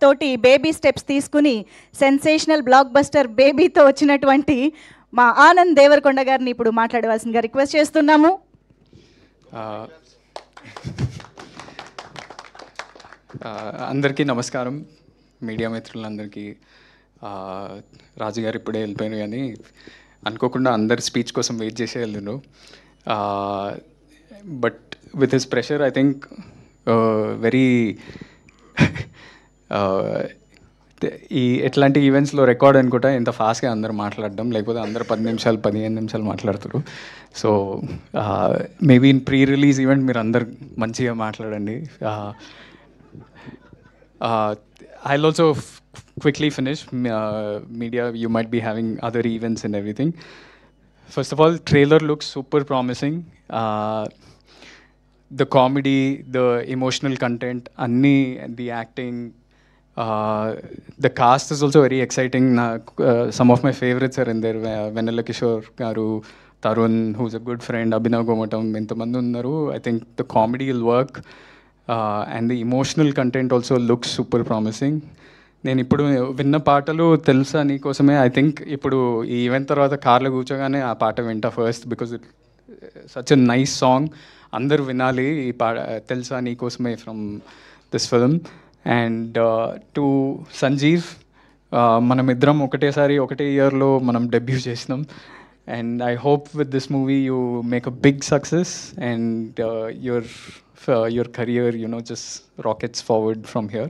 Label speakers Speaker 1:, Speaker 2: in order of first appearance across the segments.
Speaker 1: తోటి baby steps తీసుకుని sensational block buster బేబీతో వచ్చినటువంటి మా ఆనంద్ దేవరకొండ గారిని ఇప్పుడు మాట్లాడవలసిందిగా రిక్వెస్ట్ చేస్తున్నాము.
Speaker 2: అందరికీ నమస్కారం, మీడియా మిత్రులందరికీ. రాజు గారు ఇప్పుడే వెళ్ళిపోయారు, కానీ అనుకోకుండా అందరి స్పీచ్ కోసం వెయిట్ చేసే వెళ్ళిండ్రు. But with his pressure I think very ఈ ఎట్లాంటి ఈవెంట్స్లో రికార్డ్ అనుకుంటా ఇంత ఫాస్ట్గా అందరు మాట్లాడడం, లేకపోతే అందరు 10 నిమిషాలు 15 నిమిషాలు మాట్లాడుతారు. So maybe in pre release event మీరు అందరు మంచిగా మాట్లాడండి. I'll also quickly finish. Media, you might be having other events and everything. First of all, trailer looks super promising. The comedy, the emotional content, the acting, the cast is also very exciting. Some of my favorites are in there. Venela Kishore garu, Tarun, who's a good friend, Abhinav Gomatam, intamandu unnaru. I think the comedy will work. And the emotional content also looks super promising. నేను ఇప్పుడు విన్న పాటలు తెలుసా నీకోసమే. I think ఇప్పుడు ఈ event తర్వాత కార్లో కూర్చోగానే ఆ పాట వింటా first, because it such a nice song. అందరు వినాలి ఈ పాట, తెలుసా నీకోసమే from this film. And to Sanjeev, మనమిద్దరం ఒకటేసారి ఒకటే ఇయర్లో మనం డెబ్యూ చేసినాం. And I hope with this movie you make a big success and your career, just rockets forward from here.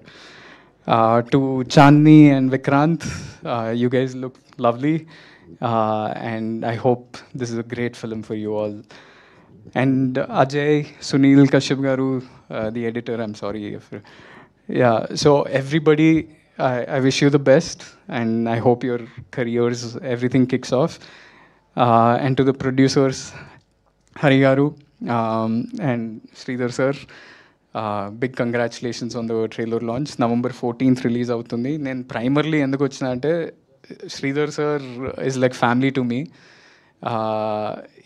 Speaker 2: To Chandni and Vikrant, you guys look lovely, and I hope this is a great film for you all. And Ajay, Sunil Kashyap garu, the editor, I'm sorry if so everybody, I wish you the best, and I hope your careers, everything kicks off. And to the producers, Hari garu, and Sridhar sir, big congratulations on the trailer launch. November 14th release అవుతుంది. నేను primarily ఎందుకు వచ్చినా అంటే Sridhar sir is like family to me.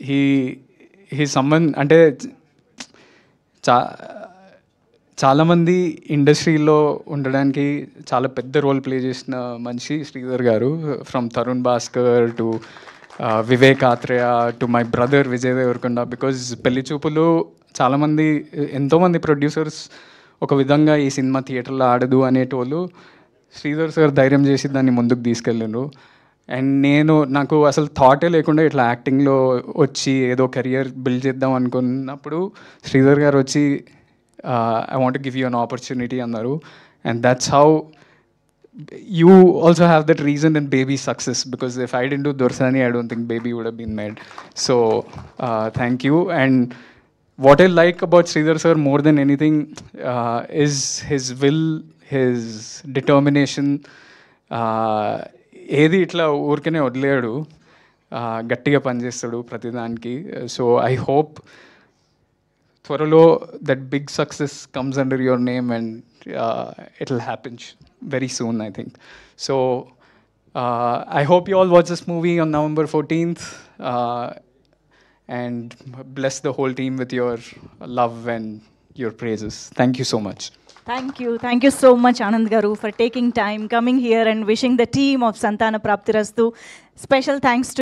Speaker 2: He someone అంటే చాలామంది ఇండస్ట్రీలో ఉండడానికి చాలా పెద్ద రోల్ ప్లే చేసిన మనిషి శ్రీధర్ గారు. From Tarun Bhaskar to Vivek Athreya to my brother Vijay Deverakonda. Because పెళ్లి చూపులు చాలామంది, ఎంతోమంది ప్రొడ్యూసర్స్ ఒక విధంగా ఈ సినిమా థియేటర్లో ఆడదు అనేటోళ్ళు, శ్రీధర్ సార్ ధైర్యం చేసి దాన్ని ముందుకు తీసుకెళ్ళిండ్రు. అండ్ నాకు అసలు థాటే లేకుండా ఇట్లా యాక్టింగ్లో వచ్చి ఏదో కెరియర్ బిల్డ్ చేద్దాం అనుకున్నప్పుడు శ్రీధర్ గారు వచ్చి I want give you an opportunity అన్నారు. And that's how you also have that reason in Baby's success, because if I didn't do Dorsani, I don't think Baby would have been made. So thank you. And what I like about Sridhar sir more than anything is his will, his determination. ఏది ఇట్లా ఊరికనే వదిలేడు, గట్టిగా పనిచేస్తాడు ప్రతిదానికి. So I hope త్వరలో that big success comes under your name, and it'll happen very soon, I think. So I hope you all watch this movie on November 14th, and bless the whole team with your love and your praises. Thank you so much.
Speaker 1: Thank you so much, Anand garu, for taking time, coming here and wishing the team of Santana Praptirastu. Special thanks to